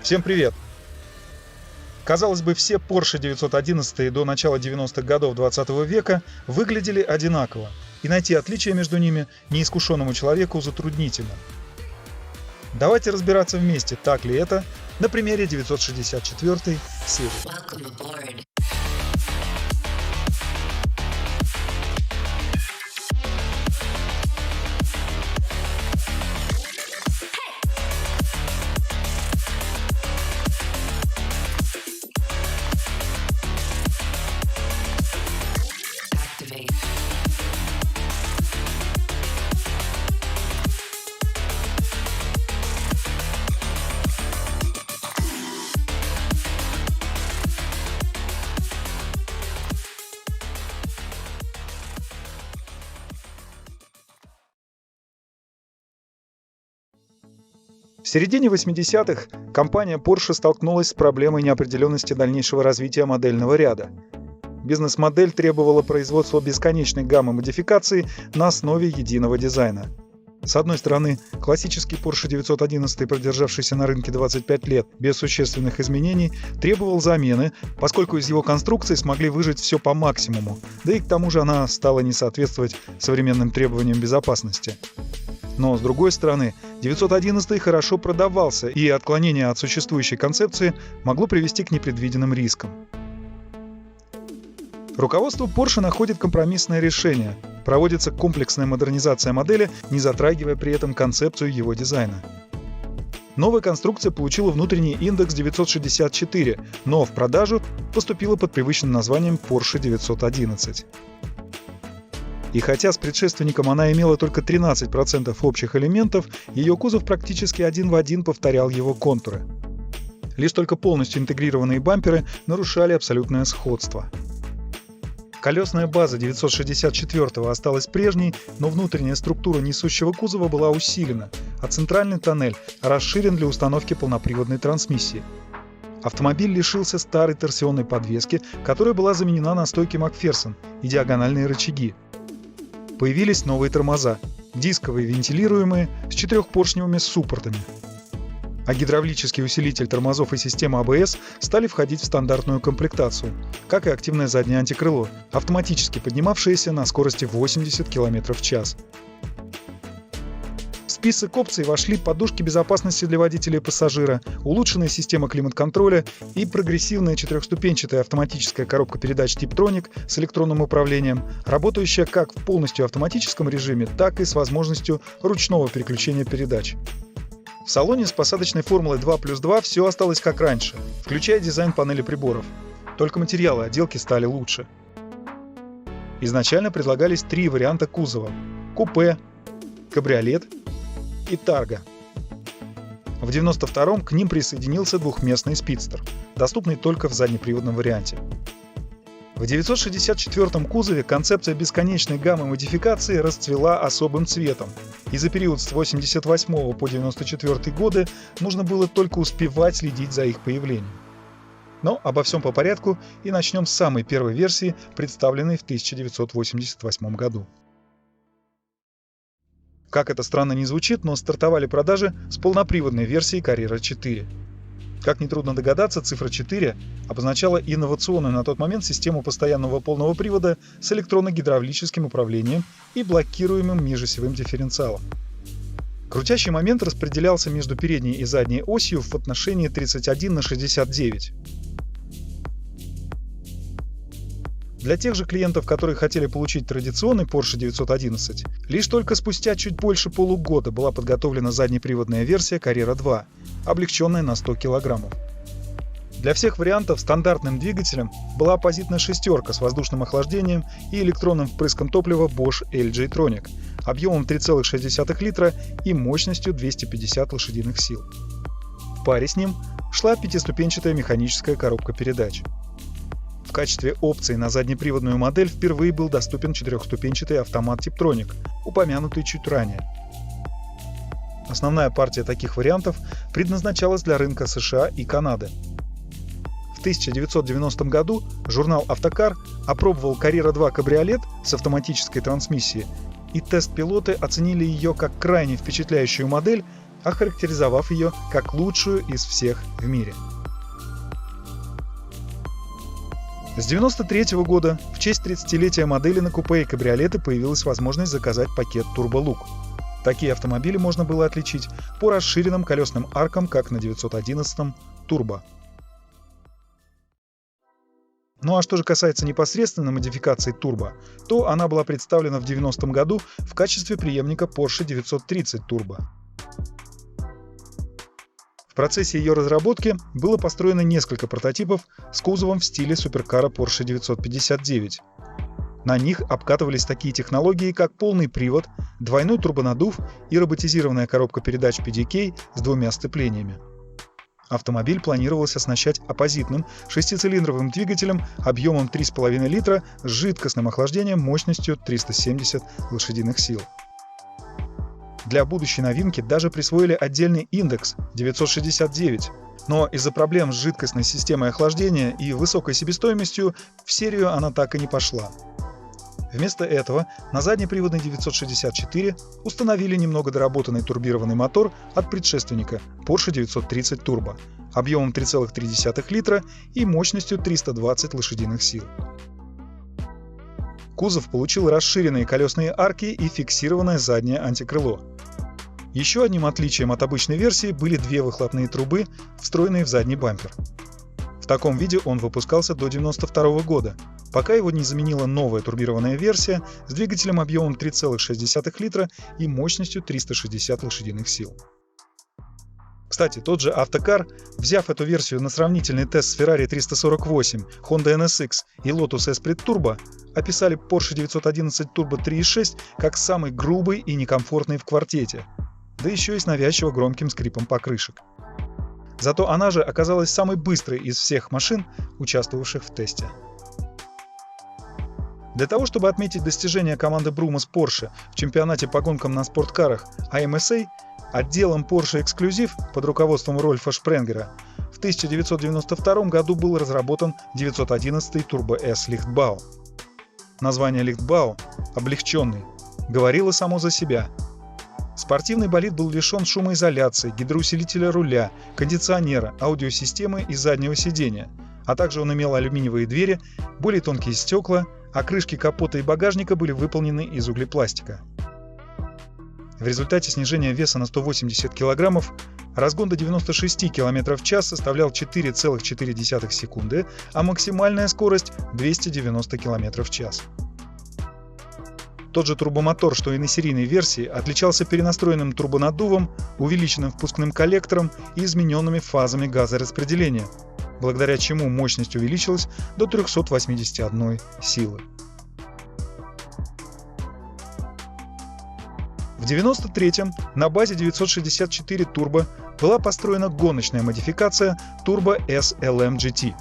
Всем привет! Казалось бы, все Porsche 911 до начала 90-х годов 20 века выглядели одинаково, и найти отличия между ними неискушенному человеку затруднительно. Давайте разбираться вместе, так ли это, на примере 964 серии. В середине 80-х компания Porsche столкнулась с проблемой неопределенности дальнейшего развития модельного ряда. Бизнес-модель требовала производства бесконечной гаммы модификаций на основе единого дизайна. С одной стороны, классический Porsche 911, продержавшийся на рынке 25 лет без существенных изменений, требовал замены, поскольку из его конструкции смогли выжать все по максимуму, да и к тому же она стала не соответствовать современным требованиям безопасности. Но, с другой стороны, 911 хорошо продавался, и отклонение от существующей концепции могло привести к непредвиденным рискам. Руководство Porsche находит компромиссное решение. Проводится комплексная модернизация модели, не затрагивая при этом концепцию его дизайна. Новая конструкция получила внутренний индекс 964, но в продажу поступила под привычным названием Porsche 911. И хотя с предшественником она имела только 13% общих элементов, ее кузов практически один в один повторял его контуры. Лишь только полностью интегрированные бамперы нарушали абсолютное сходство. Колесная база 964 осталась прежней, но внутренняя структура несущего кузова была усилена, а центральный тоннель расширен для установки полноприводной трансмиссии. Автомобиль лишился старой торсионной подвески, которая была заменена на стойки Макферсон и диагональные рычаги. Появились новые тормоза, дисковые вентилируемые с четырехпоршневыми суппортами. А гидравлический усилитель тормозов и система АБС стали входить в стандартную комплектацию, как и активное заднее антикрыло, автоматически поднимавшееся на скорости 80 км в час. В список опций вошли подушки безопасности для водителя и пассажира, улучшенная система климат-контроля и прогрессивная четырехступенчатая автоматическая коробка передач Tiptronic с электронным управлением, работающая как в полностью автоматическом режиме, так и с возможностью ручного переключения передач. В салоне с посадочной формулой 2+2 все осталось как раньше, включая дизайн панели приборов. Только материалы отделки стали лучше. Изначально предлагались 3 варианта кузова – купе, кабриолет и тарго. В 92-м к ним присоединился двухместный спидстер, доступный только в заднеприводном варианте. В 964-м кузове концепция бесконечной гаммы модификации расцвела особым цветом, и за период с 88 по 94 годы нужно было только успевать следить за их появлением. Но обо всем по порядку и начнем с самой первой версии, представленной в 1988 году. Как это странно ни звучит, но стартовали продажи с полноприводной версией Carrera 4. Как нетрудно догадаться, цифра 4 обозначала инновационную на тот момент систему постоянного полного привода с электронно-гидравлическим управлением и блокируемым межосевым дифференциалом. Крутящий момент распределялся между передней и задней осью в отношении 31:69. Для тех же клиентов, которые хотели получить традиционный Porsche 911, лишь только спустя чуть больше полугода была подготовлена заднеприводная версия Carrera 2, облегченная на 100 кг. Для всех вариантов стандартным двигателем была оппозитная шестерка с воздушным охлаждением и электронным впрыском топлива Bosch LG-Tronic объемом 3,6 литра и мощностью 250 лошадиных сил. В паре с ним шла пятиступенчатая механическая коробка передач. В качестве опции на заднеприводную модель впервые был доступен четырехступенчатый автомат Tiptronic, упомянутый чуть ранее. Основная партия таких вариантов предназначалась для рынка США и Канады. В 1990 году журнал «Автокар» опробовал Carrera 2 кабриолет с автоматической трансмиссией, и тест-пилоты оценили ее как крайне впечатляющую модель, охарактеризовав ее как лучшую из всех в мире. С 1993 года в честь 30-летия модели на купе и кабриолеты появилась возможность заказать пакет Turbo Look. Такие автомобили можно было отличить по расширенным колесным аркам, как на 911 Turbo. Ну а что же касается непосредственно модификации Turbo, то она была представлена в 1990 году в качестве преемника Porsche 930 Turbo. В процессе ее разработки было построено несколько прототипов с кузовом в стиле суперкара Porsche 959. На них обкатывались такие технологии, как полный привод, двойной турбонаддув и роботизированная коробка передач PDK с двумя сцеплениями. Автомобиль планировалось оснащать оппозитным шестицилиндровым двигателем объемом 3,5 литра с жидкостным охлаждением мощностью 370 лошадиных сил. Для будущей новинки даже присвоили отдельный индекс 969, но из-за проблем с жидкостной системой охлаждения и высокой себестоимостью в серию она так и не пошла. Вместо этого на заднеприводный 964 установили немного доработанный турбированный мотор от предшественника Porsche 930 Turbo объемом 3,3 литра и мощностью 320 лошадиных сил. Кузов получил расширенные колесные арки и фиксированное заднее антикрыло. Еще одним отличием от обычной версии были две выхлопные трубы, встроенные в задний бампер. В таком виде он выпускался до 1992 года, пока его не заменила новая турбированная версия с двигателем объемом 3,6 литра и мощностью 360 лошадиных сил. Кстати, тот же Автокар, взяв эту версию на сравнительный тест с Ferrari 348, Honda NSX и Lotus Esprit Turbo, описали Porsche 911 Turbo 3.6 как самый грубый и некомфортный в квартете, да еще и с навязчиво громким скрипом покрышек. Зато она же оказалась самой быстрой из всех машин, участвовавших в тесте. Для того, чтобы отметить достижения команды Брума с Porsche в чемпионате по гонкам на спорткарах AMSA, отделом Porsche Exclusive под руководством Рольфа Шпренгера в 1992 году был разработан 911 Turbo S Lichtbau. Название Lichtbau, облегченный, говорило само за себя. Спортивный болид был лишен шумоизоляции, гидроусилителя руля, кондиционера, аудиосистемы и заднего сидения, а также он имел алюминиевые двери, более тонкие стекла, а крышки капота и багажника были выполнены из углепластика. В результате снижения веса на 180 кг разгон до 96 км в час составлял 4,4 секунды, а максимальная скорость – 290 км в час. Тот же турбомотор, что и на серийной версии, отличался перенастроенным турбонаддувом, увеличенным впускным коллектором и измененными фазами газораспределения, благодаря чему мощность увеличилась до 381 силы. В 1993-м на базе 964 Turbo была построена гоночная модификация Turbo S LM GT.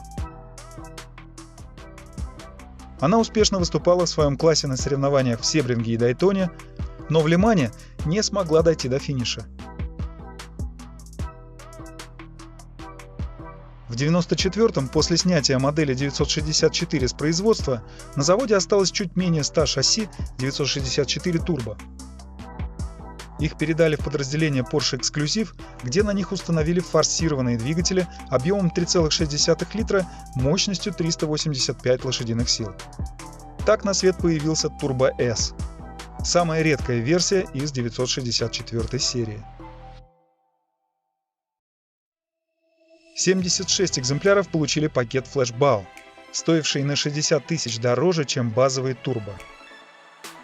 Она успешно выступала в своем классе на соревнованиях в Себринге и Дайтоне, но в Лимане не смогла дойти до финиша. В 1994-м, после снятия модели 964 с производства, на заводе осталось чуть менее 100 шасси 964 Turbo. Их передали в подразделение Porsche Exclusive, где на них установили форсированные двигатели объемом 3,6 литра мощностью 385 лошадиных сил. Так на свет появился Turbo S, самая редкая версия из 964 серии. 76 экземпляров получили пакет Flashbau, стоивший на 60 тысяч дороже, чем базовый Turbo.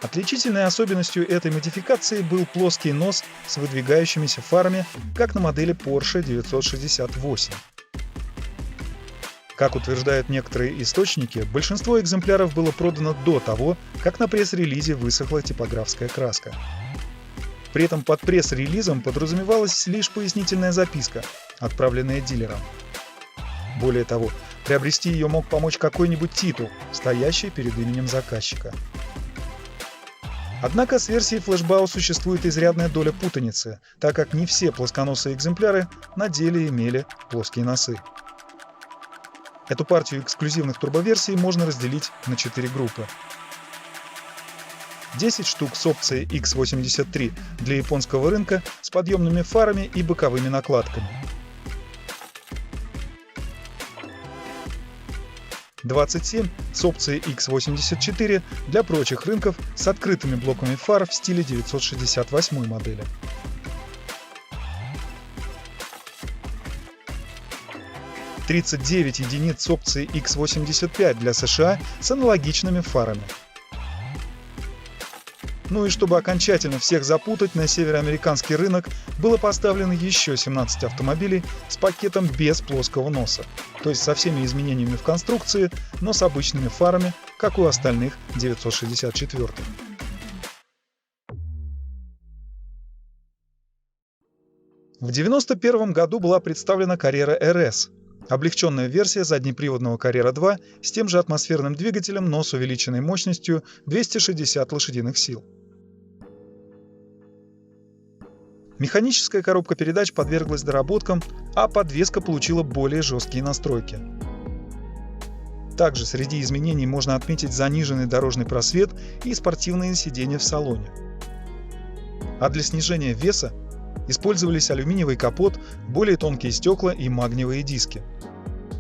Отличительной особенностью этой модификации был плоский нос с выдвигающимися фарами, как на модели Porsche 968. Как утверждают некоторые источники, большинство экземпляров было продано до того, как на пресс-релизе высохла типографская краска. При этом под пресс-релизом подразумевалась лишь пояснительная записка, отправленная дилером. Более того, приобрести ее мог помочь какой-нибудь титул, стоящий перед именем заказчика. Однако с версией Flashbau существует изрядная доля путаницы, так как не все плосконосые экземпляры на деле имели плоские носы. Эту партию эксклюзивных турбоверсий можно разделить на 4 группы. 10 штук с опцией X83 для японского рынка с подъемными фарами и боковыми накладками. 27 с опцией X84 для прочих рынков с открытыми блоками фар в стиле 968 модели. – 39 единиц с опцией X85 для США с аналогичными фарами. Ну и чтобы окончательно всех запутать, на североамериканский рынок было поставлено еще 17 автомобилей с пакетом без плоского носа, то есть со всеми изменениями в конструкции, но с обычными фарами, как у остальных 964-х. В 1991 году была представлена Carrera RS, облегченная версия заднеприводного Carrera 2 с тем же атмосферным двигателем, но с увеличенной мощностью 260 лошадиных сил. Механическая коробка передач подверглась доработкам, а подвеска получила более жесткие настройки. Также среди изменений можно отметить заниженный дорожный просвет и спортивные сиденья в салоне. А для снижения веса использовались алюминиевый капот, более тонкие стекла и магниевые диски.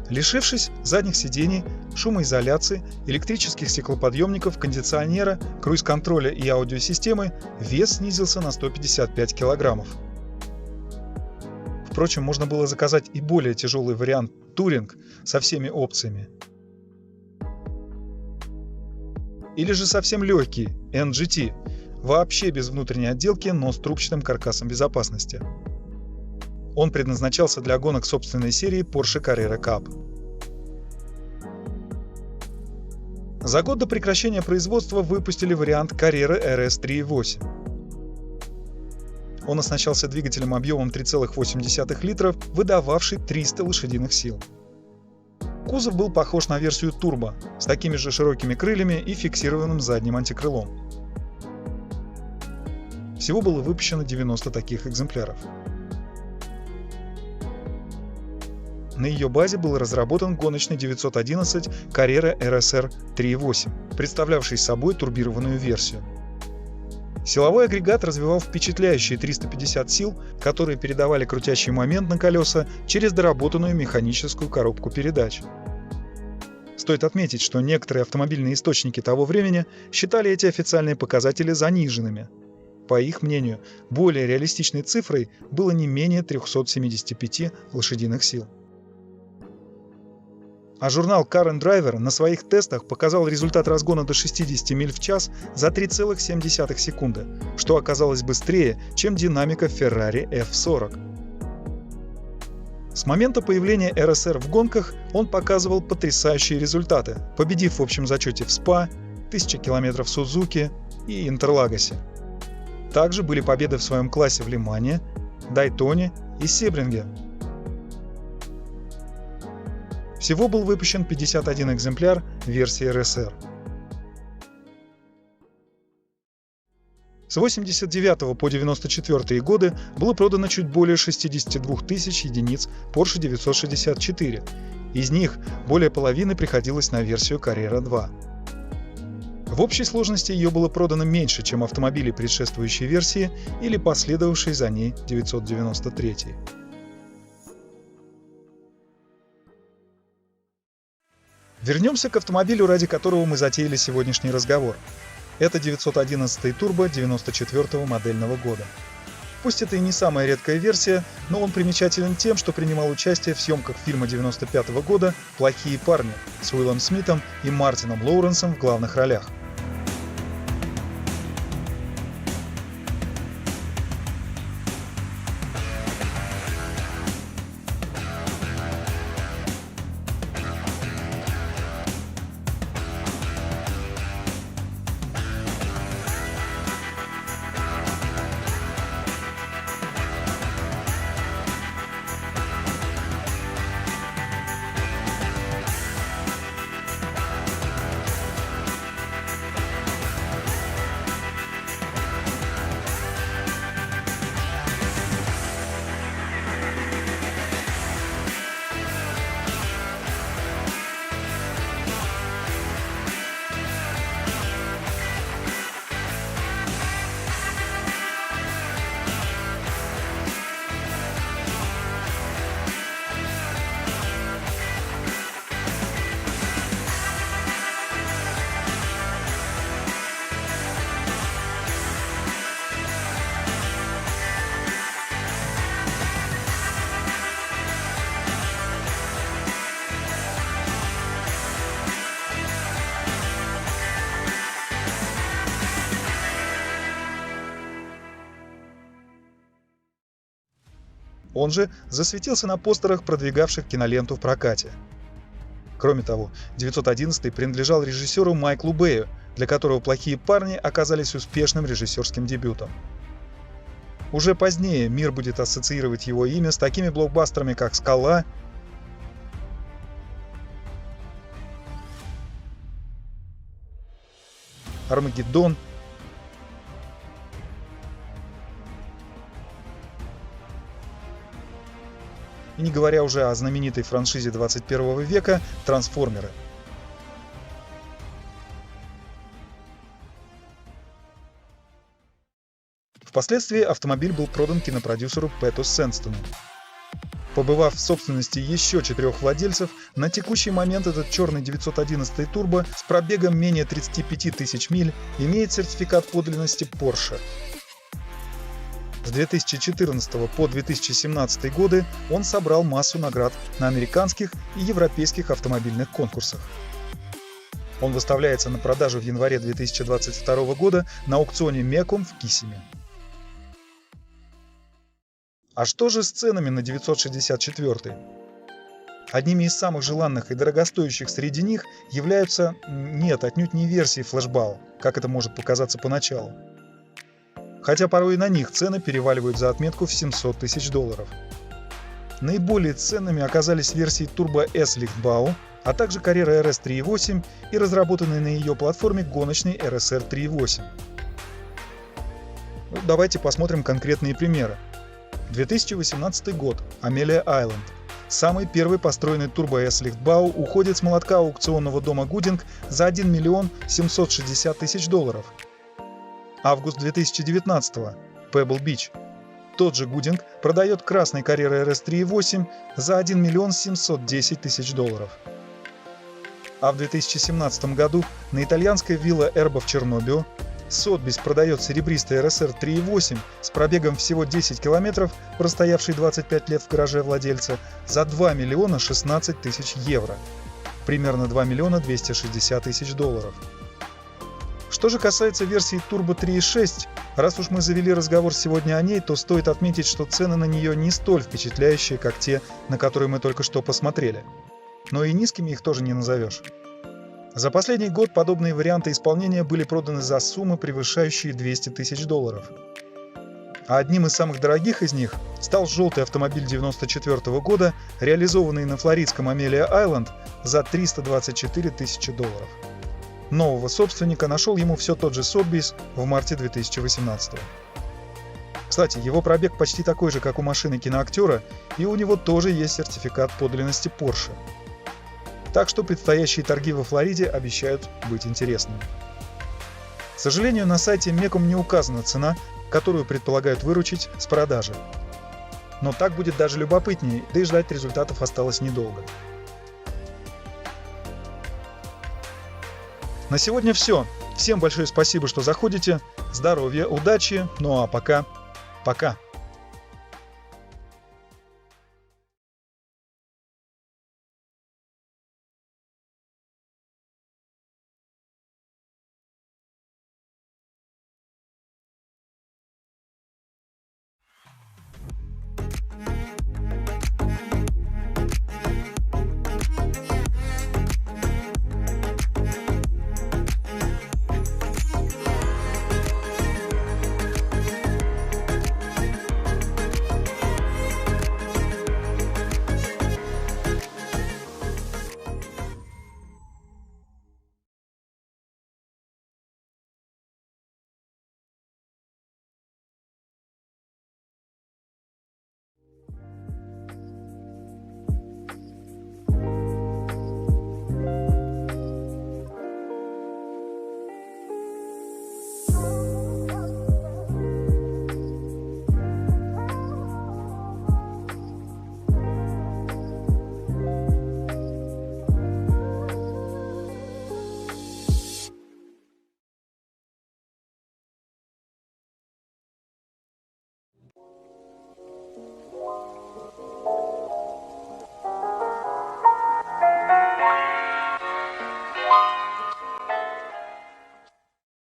Лишившись задних сидений, шумоизоляции, электрических стеклоподъемников, кондиционера, круиз-контроля и аудиосистемы, вес снизился на 155 килограммов. Впрочем, можно было заказать и более тяжелый вариант «Туринг» со всеми опциями. Или же совсем легкий NGT, вообще без внутренней отделки, но с трубчатым каркасом безопасности. Он предназначался для гонок собственной серии Porsche Carrera Cup. За год до прекращения производства выпустили вариант Carrera RS 3.8. Он оснащался двигателем объемом 3,8 литров, выдававший 300 лошадиных сил. Кузов был похож на версию турбо, с такими же широкими крыльями и фиксированным задним антикрылом. Всего было выпущено 90 таких экземпляров. На ее базе был разработан гоночный 911 Carrera RSR 3.8, представлявший собой турбированную версию. Силовой агрегат развивал впечатляющие 350 сил, которые передавали крутящий момент на колеса через доработанную механическую коробку передач. Стоит отметить, что некоторые автомобильные источники того времени считали эти официальные показатели заниженными. По их мнению, более реалистичной цифрой было не менее 375 лошадиных сил. А журнал Car and Driver на своих тестах показал результат разгона до 60 миль в час за 3,7 секунды, что оказалось быстрее, чем динамика Ferrari F40. С момента появления RSR в гонках он показывал потрясающие результаты, победив в общем зачете в СПА, 1000 км в Сузуки и Интерлагосе. Также были победы в своем классе в Лимане, Дайтоне и Себринге. Всего был выпущен 51 экземпляр версии RSR. С 1989 по 1994 годы было продано чуть более 62 тысяч единиц Porsche 964, из них более половины приходилось на версию Carrera 2. В общей сложности ее было продано меньше, чем автомобилей предшествующей версии или последовавшей за ней 993. Вернемся к автомобилю, ради которого мы затеяли сегодняшний разговор. Это 911 Turbo 94 модельного года. Пусть это и не самая редкая версия, но он примечателен тем, что принимал участие в съемках фильма 95 года «Плохие парни» с Уиллом Смитом и Мартином Лоуренсом в главных ролях. Он же засветился на постерах, продвигавших киноленту в прокате. Кроме того, 911 принадлежал режиссеру Майклу Бэю, для которого «Плохие парни» оказались успешным режиссерским дебютом. Уже позднее мир будет ассоциировать его имя с такими блокбастерами, как «Скала», «Армагеддон», и не говоря уже о знаменитой франшизе 21 века «Трансформеры». Впоследствии автомобиль был продан кинопродюсеру Пэту Сэнстону. Побывав в собственности еще 4 владельцев, на текущий момент этот черный 911 турбо с пробегом менее 35 тысяч миль имеет сертификат подлинности Porsche. С 2014 по 2017 годы он собрал массу наград на американских и европейских автомобильных конкурсах. Он выставляется на продажу в январе 2022 года на аукционе Mecum в Киссиме. А что же с ценами на 964? Одними из самых желанных и дорогостоящих среди них являются, отнюдь не версии флешбау, как это может показаться поначалу. Хотя порой и на них цены переваливают за отметку в $700 тысяч. Наиболее ценными оказались версии Turbo S Lichtbau, а также Carrera RS 3.8 и разработанный на ее платформе гоночный RSR 3.8. Давайте посмотрим конкретные примеры. 2018 год. Amelia Island. Самый первый построенный Turbo S Lichtbau уходит с молотка аукционного дома Gooding за $1 760 000. Август 2019. Pebble Beach. Тот же Gooding продает красный Carrera RS 3.8 за $1 710 000. А в 2017 году на итальянской вилла Эрба в Чернобио Сотбис продает серебристый RSR 3.8 с пробегом всего 10 километров, простоявший 25 лет в гараже владельца, за $2 016 000 евро. Примерно $2 260 000. Что же касается версии Turbo 3.6, раз уж мы завели разговор сегодня о ней, то стоит отметить, что цены на нее не столь впечатляющие, как те, на которые мы только что посмотрели. Но и низкими их тоже не назовешь. За последний год подобные варианты исполнения были проданы за суммы, превышающие $200 000. А одним из самых дорогих из них стал желтый автомобиль 1994 года, реализованный на флоридском Amelia Island за $324 000. Нового собственника нашел ему все тот же Sotheby's в марте 2018. Кстати, его пробег почти такой же, как у машины киноактера, и у него тоже есть сертификат подлинности Porsche. Так что предстоящие торги во Флориде обещают быть интересными. К сожалению, на сайте Mecum не указана цена, которую предполагают выручить с продажи. Но так будет даже любопытнее, да и ждать результатов осталось недолго. На сегодня все. Всем большое спасибо, что заходите. Здоровья, удачи. Ну а пока.